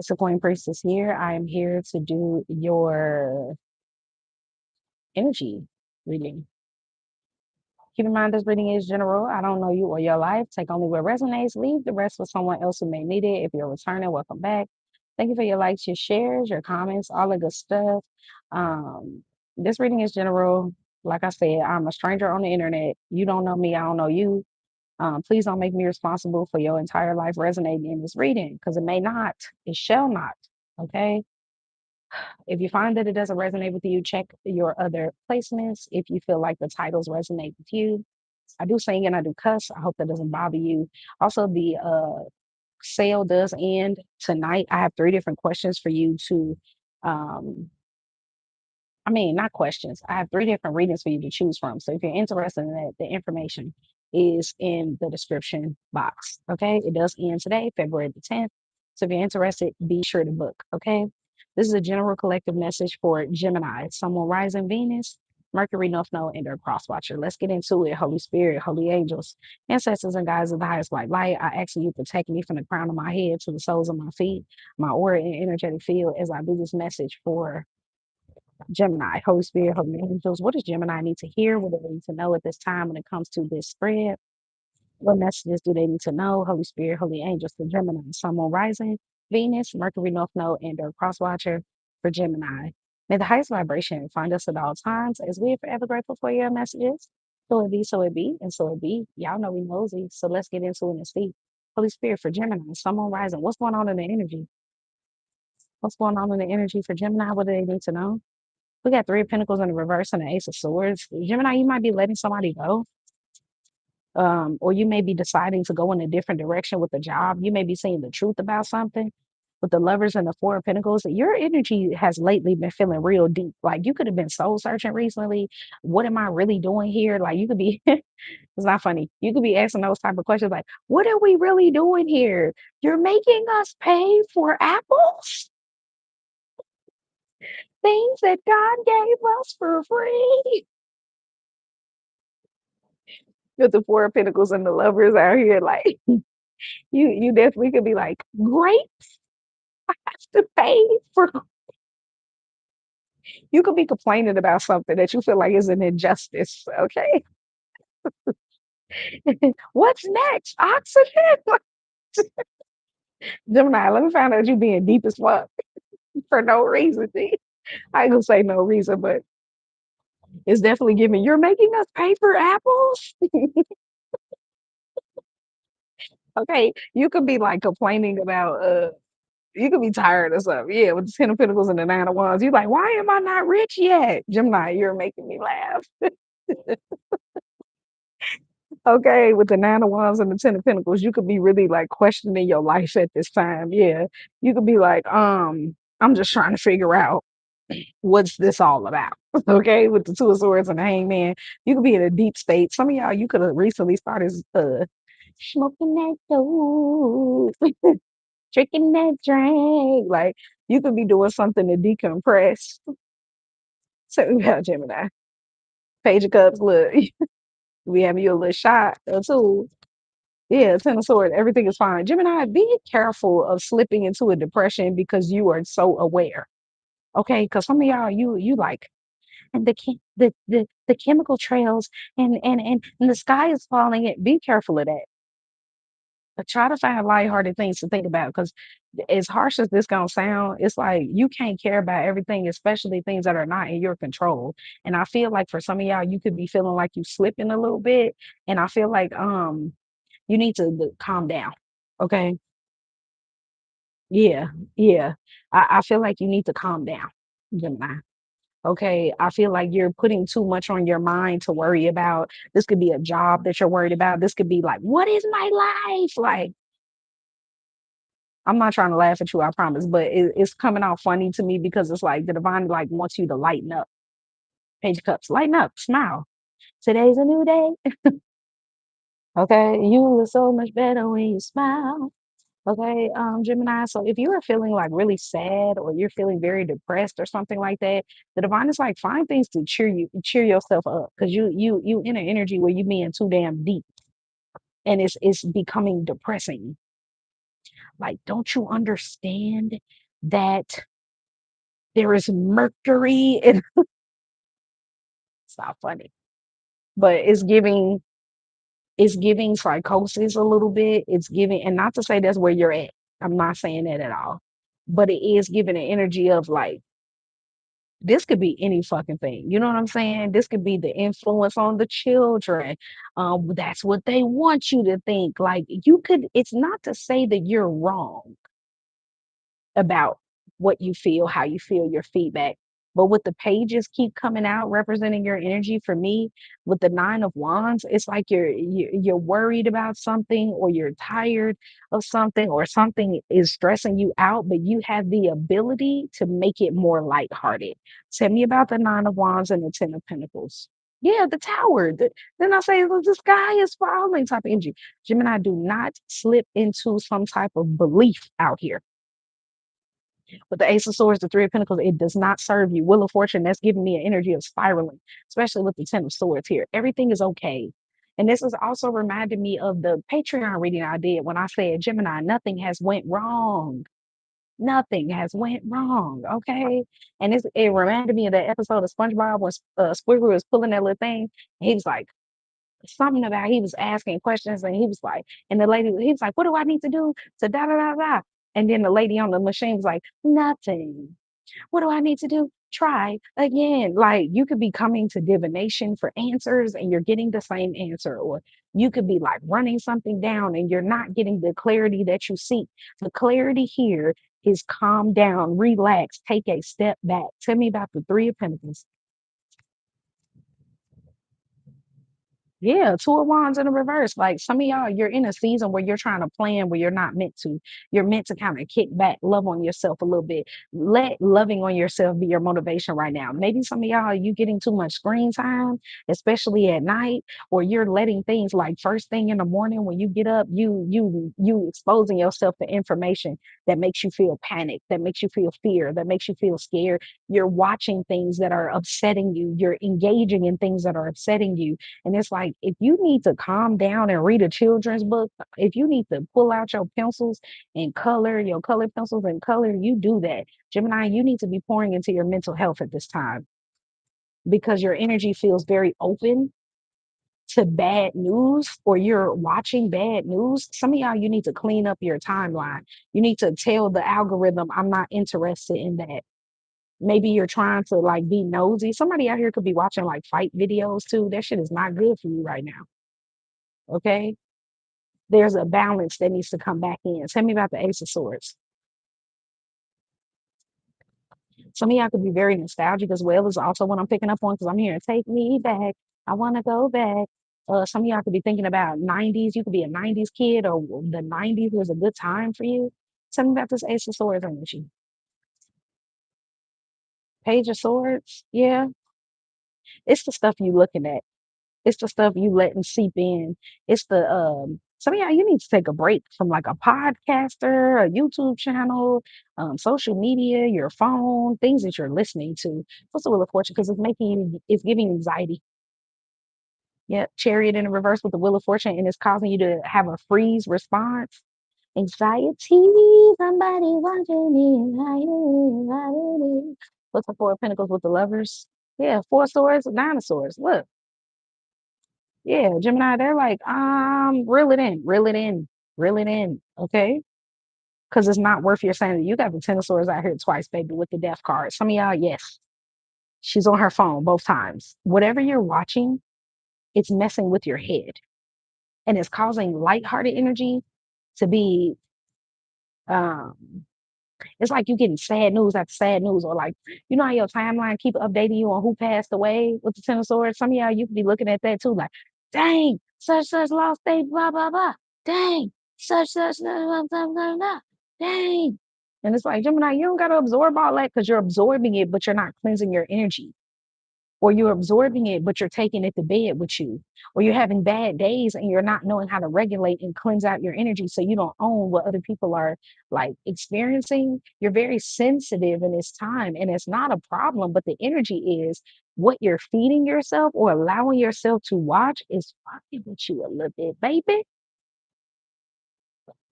It's the Queen Priestess here. I am here to do your energy reading. Keep in mind this reading is general. I don't know you or your life. Take only what resonates. Leave the rest for someone else who may need it. If you're returning, welcome back. Thank you for your likes, your shares, your comments, all the good stuff. This reading is general. Like I said, I'm a stranger on the internet. You don't know me. I don't know you. Please don't make me responsible for your entire life resonating in this reading because it may not. It shall not. Okay. If you find that it doesn't resonate with you, check your other placements. If you feel like the titles resonate with you, I do sing and I do cuss. I hope that doesn't bother you. Also, the sale does end tonight. I have 3 different questions for you to, um, not questions. I have 3 different readings for you to choose from. So if you're interested in that, the information is in the description box. Okay. It does end today, February the 10th. So if you're interested, be sure to book. Okay. This is a general collective message for Gemini, someone rising Venus, Mercury, North Node, and their cross watcher. Let's get into it. Holy Spirit, holy angels, ancestors, and guides of the highest white light. I ask you to protect me from the crown of my head to the soles of my feet, my aura and energetic field as I do this message for Gemini, Holy Spirit, Holy Angels. What does Gemini need to hear? What do they need to know at this time when it comes to this spread? What messages do they need to know? Holy Spirit, Holy Angels for Gemini, Sun, Moon, Rising, Venus, Mercury, North Node, and their cross watcher for Gemini. May the highest vibration find us at all times as we are forever grateful for your messages. So it be, so it be, and so it be. Y'all know we nosy, so let's get into it and see. Holy Spirit for Gemini, Sun, Moon, Rising. What's going on in the energy? What's going on in the energy for Gemini? What do they need to know? We got 3 of Pentacles in the reverse and the Ace of Swords. Gemini, you might be letting somebody go. Or you may be deciding to go in a different direction with a job. You may be saying the truth about something. With the Lovers and the 4 of Pentacles, your energy has lately been feeling real deep. Like you could have been soul searching recently. What am I really doing here? Like you could be, it's not funny. You could be asking those type of questions like, what are we really doing here? You're making us pay for apples? Things that God gave us for free. With the 4 of Pentacles and the Lovers out here, like you definitely could be like, great, I have to pay for. You could be complaining about something that you feel like is an injustice. Okay, what's next? Oxygen, Gemini. Let me find out you being deep as fuck for no reason. G. I ain't gonna say no reason, but it's definitely giving. You're making us pay for apples. Okay, you could be like complaining about you could be tired or something. Yeah, with the 10 of Pentacles and the 9 of Wands. You're like, why am I not rich yet? Gemini, you're making me laugh. Okay, with the 9 of Wands and the 10 of Pentacles, you could be really like questioning your life at this time. Yeah. You could be like, I'm just trying to figure out what's this all about. Okay, with the 2 of Swords and the Hangman, you could be in a deep state. Some of y'all, you could have recently started smoking that dope, drinking that drink. Like you could be doing something to decompress. So about Gemini. Page of Cups, look, we having you a little shot or two. Yeah, 10 of Swords, everything is fine. Gemini, be careful of slipping into a depression because you are so aware. Okay, because some of y'all, you like, and the chemical trails and the sky is falling. Be careful of that. But try to find lighthearted things to think about because as harsh as this gonna sound, it's like you can't care about everything, especially things that are not in your control. And I feel like for some of y'all, you could be feeling like you slipping a little bit. And I feel like you need to calm down. Okay. Yeah. Yeah. I feel like you need to calm down, Gemini. Okay. I feel like you're putting too much on your mind to worry about. This could be a job that you're worried about. This could be like, what is my life? Like, I'm not trying to laugh at you, I promise, but it's coming out funny to me because it's like the divine like wants you to lighten up. Page of Cups, lighten up, smile. Today's a new day. Okay. You look so much better when you smile. Okay, Gemini. So if you are feeling like really sad or you're feeling very depressed or something like that, the divine is like find things to cheer yourself up because you in an energy where you being too damn deep and it's becoming depressing. Like, don't you understand that there is Mercury in it's not funny, but it's giving psychosis a little bit. It's giving, and not to say that's where you're at. I'm not saying that at all. But it is giving an energy of like, this could be any fucking thing. You know what I'm saying? This could be the influence on the children. That's what they want you to think. Like you could, it's not to say that you're wrong about what you feel, how you feel, your feedback. But with the pages keep coming out representing your energy, for me, with the Nine of Wands, it's like you're worried about something, or you're tired of something, or something is stressing you out, but you have the ability to make it more lighthearted. Tell me about the Nine of Wands and the Ten of Pentacles. Yeah, the tower. Then I say, well, the sky is falling type of energy. Gemini, do not slip into some type of belief out here. But the Ace of Swords, the Three of Pentacles, it does not serve you. Wheel of Fortune, that's giving me an energy of spiraling, especially with the Ten of Swords here. Everything is okay. And this is also reminding me of the Patreon reading I did when I said, Gemini, nothing has went wrong. Nothing has went wrong. Okay. And it reminded me of that episode of SpongeBob when Squidward was pulling that little thing. And he was like, something about, he was asking questions, and he was like, and the lady, he was like, what do I need to do to da da da da? And then the lady on the machine was like, nothing. What do I need to do? Try again. Like you could be coming to divination for answers and you're getting the same answer, or you could be like running something down and you're not getting the clarity that you seek. The clarity here is calm down, relax, take a step back. Tell me about the Three of Pentacles. Yeah, two of wands in the reverse. Like some of y'all, you're in a season where you're trying to plan where you're not meant to. You're meant to kind of kick back, love on yourself a little bit. Let loving on yourself be your motivation right now. Maybe some of y'all, you getting too much screen time, especially at night, or you're letting things like first thing in the morning when you get up, you exposing yourself to information that makes you feel panic, that makes you feel fear, that makes you feel scared. You're watching things that are upsetting you. You're engaging in things that are upsetting you, and it's like, if you need to calm down and read a children's book, if you need to pull out your pencils and color, your color pencils and color, you do that. Gemini, you need to be pouring into your mental health at this time, because your energy feels very open to bad news, or you're watching bad news. Some of y'all, you need to clean up your timeline. You need to tell the algorithm, I'm not interested in that. Maybe you're trying to like be nosy. Somebody out here could be watching like fight videos too. That shit is not good for you right now. Okay. There's a balance that needs to come back in. Tell me about the Ace of Swords. Some of y'all could be very nostalgic as well, is also what I'm picking up on, because I'm hearing take me back. I want to go back. Some of y'all could be thinking about 90s. You could be a 90s kid, or the 90s was a good time for you. Tell me about this Ace of Swords energy. Page of Swords. Yeah. It's the stuff you looking at. It's the stuff you letting seep in. It's the some of y'all, you need to take a break from like a podcaster, a YouTube channel, social media, your phone, things that you're listening to. What's the Wheel of Fortune? Because it's making you, it's giving anxiety. Yeah, Chariot in the reverse with the Wheel of Fortune, and it's causing you to have a freeze response. Anxiety, somebody watching me. Anxiety. What's the Four of Pentacles with the Lovers? Yeah, Four of Swords, Nine of Swords. Look. Yeah, Gemini, they're like, reel it in, reel it in, reel it in, okay? Because it's not worth your sanity. You got the Ten of Swords out here twice, baby, with the Death card. Some of y'all, yes, she's on her phone both times. Whatever you're watching, it's messing with your head, and it's causing lighthearted energy to be um it's like you getting sad news after sad news, or like, you know how your timeline keep updating you on who passed away with the Ten of Swords? Some of y'all, you could be looking at that too, like, dang, such lost day, blah, blah, blah. Dang, such blah, blah, blah, blah. Dang. And it's like, Gemini, you don't gotta absorb all that, because you're absorbing it, but you're not cleansing your energy. Or you're absorbing it, but you're taking it to bed with you. Or you're having bad days and you're not knowing how to regulate and cleanse out your energy, so you don't own what other people are like experiencing. You're very sensitive in this time, and it's not a problem, but the energy is what you're feeding yourself or allowing yourself to watch is fucking with you a little bit, baby.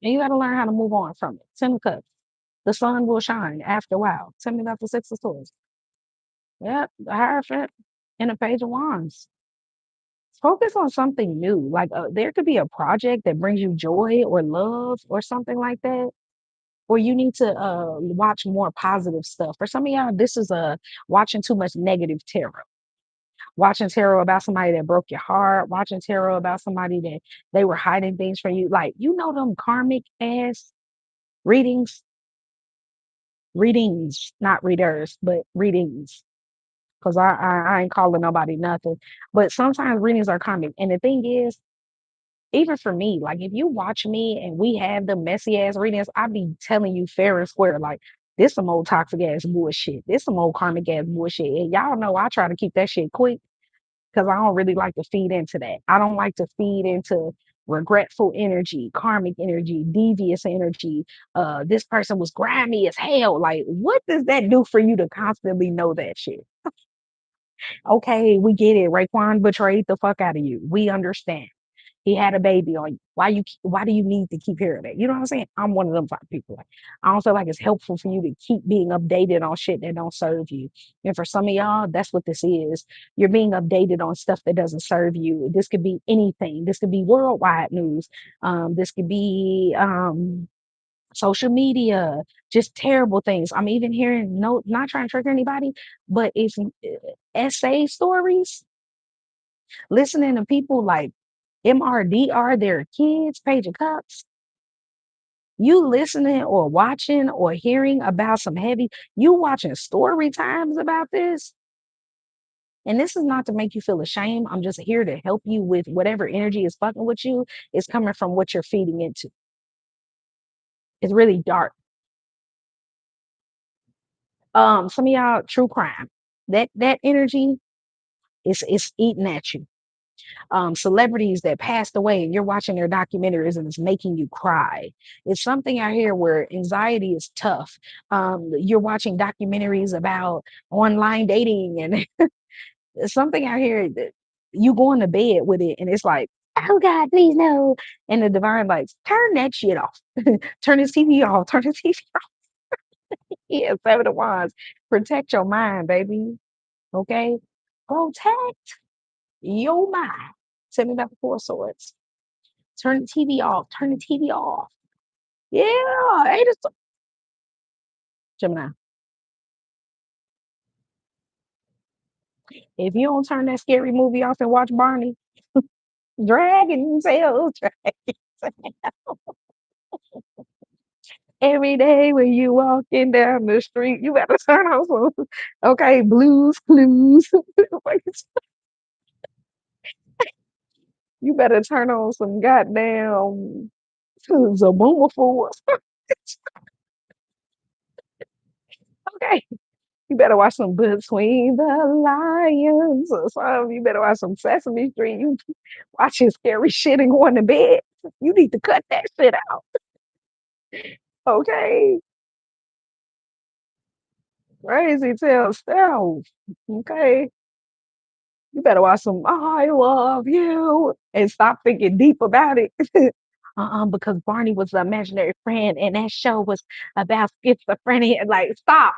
And you got to learn how to move on from it. Ten of Cups. The sun will shine after a while. Tell me about the Six of Swords. Yep, the Hierophant and the Page of Wands. Focus on something new. Like there could be a project that brings you joy or love or something like that. Or you need to watch more positive stuff. For some of y'all, this is watching too much negative tarot. Watching tarot about somebody that broke your heart, watching tarot about somebody that they were hiding things from you. Like, you know, them karmic ass readings, readings, not readers, but readings. Because I ain't calling nobody nothing. But sometimes readings are karmic. And the thing is, even for me, like if you watch me and we have the messy ass readings, I be telling you fair and square, like this some old toxic ass bullshit. This some old karmic ass bullshit. And y'all know I try to keep that shit quick because I don't really like to feed into that. I don't like to feed into regretful energy, karmic energy, devious energy. This person was grimy as hell. Like, what does that do for you to constantly know that shit? Okay, we get it. Raekwon betrayed the fuck out of you. We understand. He had a baby on you. Why do you need to keep hearing that? You know what I'm saying? I'm one of them type of people. Like, I don't feel like it's helpful for you to keep being updated on shit that don't serve you. And for some of y'all, that's what this is. You're being updated on stuff that doesn't serve you. This could be anything. This could be worldwide news. This could be social media, just terrible things. I'm even hearing, no, not trying to trigger anybody, but it's essay stories, listening to people like MRDR, their kids, Page of Cups. You listening or watching or hearing about some heavy, you watching story times about this. And this is not to make you feel ashamed. I'm just here to help you with whatever energy is fucking with you, is coming from what you're feeding into. It's really dark. Some of y'all true crime. That energy is eating at you. Celebrities that passed away and you're watching their documentaries and it's making you cry. It's something out here where anxiety is tough. You're watching documentaries about online dating and something out here that you going to bed with it and it's like, oh God, please no. And the divine like, turn that shit off. Turn this TV off. Turn this TV off. Yeah, Seven of Wands. Protect your mind, baby. Okay? Protect your mind. Tell me about the Four Swords. Turn the TV off. Turn the TV off. Yeah, Eight of Gemini. If you don't turn that scary movie off and watch Barney, Dragon Tales, every day when you walking down the street, you better turn on some, okay, Blues Clues. You better turn on some goddamn Zaboomer Force. Okay. You better watch some Between the Lions or something. You better watch some Sesame Street. You watching scary shit and going to bed. You need to cut that shit out. Okay. Crazy tell self. Okay. You better watch some I love you and stop thinking deep about it. Because Barney was an imaginary friend and that show was about schizophrenia. Like, stop.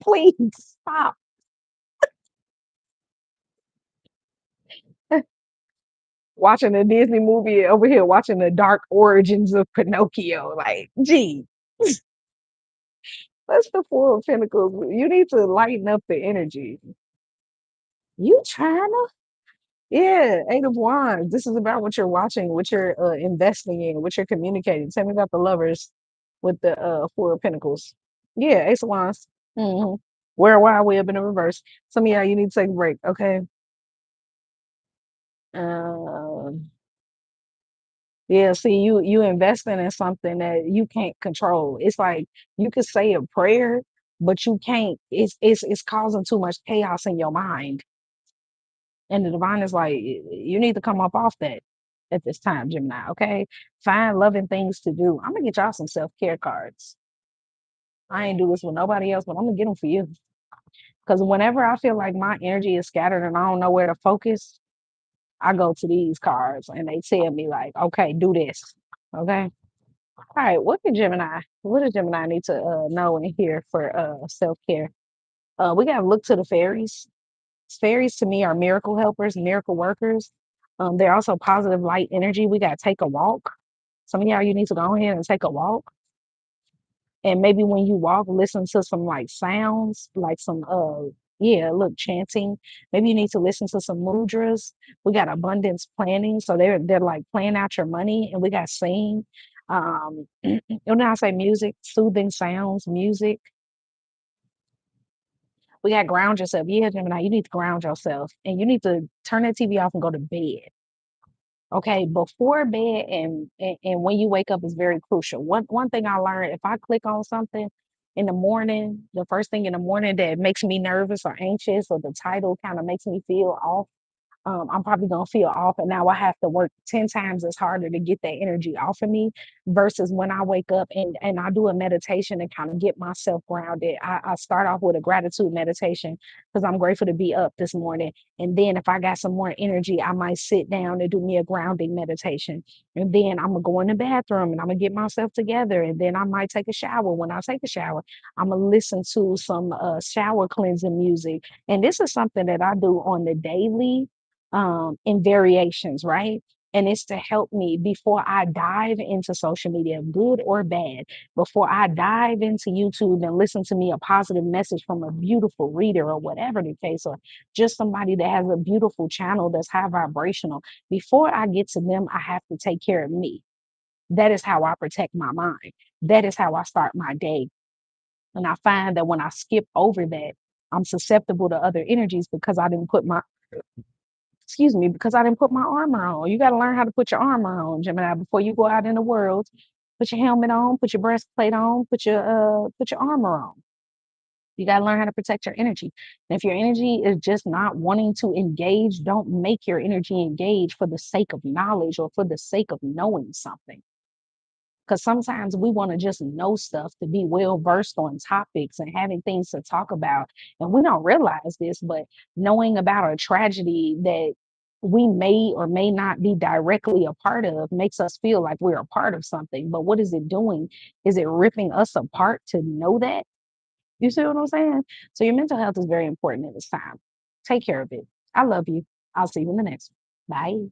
Please stop. Watching a Disney movie over here, watching the dark origins of Pinocchio. Like, gee, that's the Four of Pentacles. You need to lighten up the energy. You trying to? Yeah, Eight of Wands. This is about what you're watching, what you're investing in, what you're communicating. Tell me about the lovers with the Four of Pentacles. Yeah, Ace of Wands. Hmm. Where Wide Web in the reverse. Some of y'all, you need to take a break. Okay. Um, Yeah, see, you investing in something that you can't control. It's like you could say a prayer, but you can't. It's causing too much chaos in your mind. And the divine is like, you need to come up off that at this time, Gemini. Okay, find loving things to do. I'm gonna get y'all some self-care cards. I ain't do this with nobody else, but I'm gonna get them for you. Because whenever I feel like my energy is scattered and I don't know where to focus, I go to these cards and they tell me like, okay, do this. Okay. All right, what does Gemini need to know and hear for self-care? We gotta look to the fairies. Fairies to me are miracle helpers, miracle workers. They're also positive light energy. We gotta take a walk. Some of y'all, you need to go ahead and take a walk. And maybe when you walk, listen to some like sounds, like some yeah, look, chanting. Maybe you need to listen to some mudras. We got abundance planning. So they're like planning out your money, and we got sing. When I say music, soothing sounds, music. We got ground yourself. Yeah, Gemini, you need to ground yourself and you need to turn that TV off and go to bed. Okay, before bed and when you wake up is very crucial. One thing I learned, if I click on something in the morning, the first thing in the morning that makes me nervous or anxious, or the title kind of makes me feel off, I'm probably gonna feel off, and now I have to work 10 times as harder to get that energy off of me versus when I wake up and I do a meditation and kind of get myself grounded. I start off with a gratitude meditation because I'm grateful to be up this morning. And then if I got some more energy, I might sit down and do me a grounding meditation. And then I'm gonna go in the bathroom and I'm gonna get myself together. And then I might take a shower. When I take a shower, I'm gonna listen to some shower cleansing music. And this is something that I do on the daily in variations, right? And it's to help me before I dive into social media, good or bad, before I dive into YouTube and listen to me a positive message from a beautiful reader or whatever the case, or just somebody that has a beautiful channel that's high vibrational. Before I get to them, I have to take care of me. That is how I protect my mind. That is how I start my day. And I find that when I skip over that, I'm susceptible to other energies because I didn't put my because I didn't put my armor on. You got to learn how to put your armor on, Gemini, before you go out in the world. Put your helmet on, put your breastplate on, put your armor on. You got to learn how to protect your energy. And if your energy is just not wanting to engage, don't make your energy engage for the sake of knowledge or for the sake of knowing something, because sometimes we want to just know stuff to be well versed on topics and having things to talk about. And we don't realize this, but knowing about a tragedy that we may or may not be directly a part of makes us feel like we're a part of something. But what is it doing? Is it ripping us apart to know that? You see what I'm saying? So your mental health is very important at this time. Take care of it. I love you. I'll see you in the next one. Bye.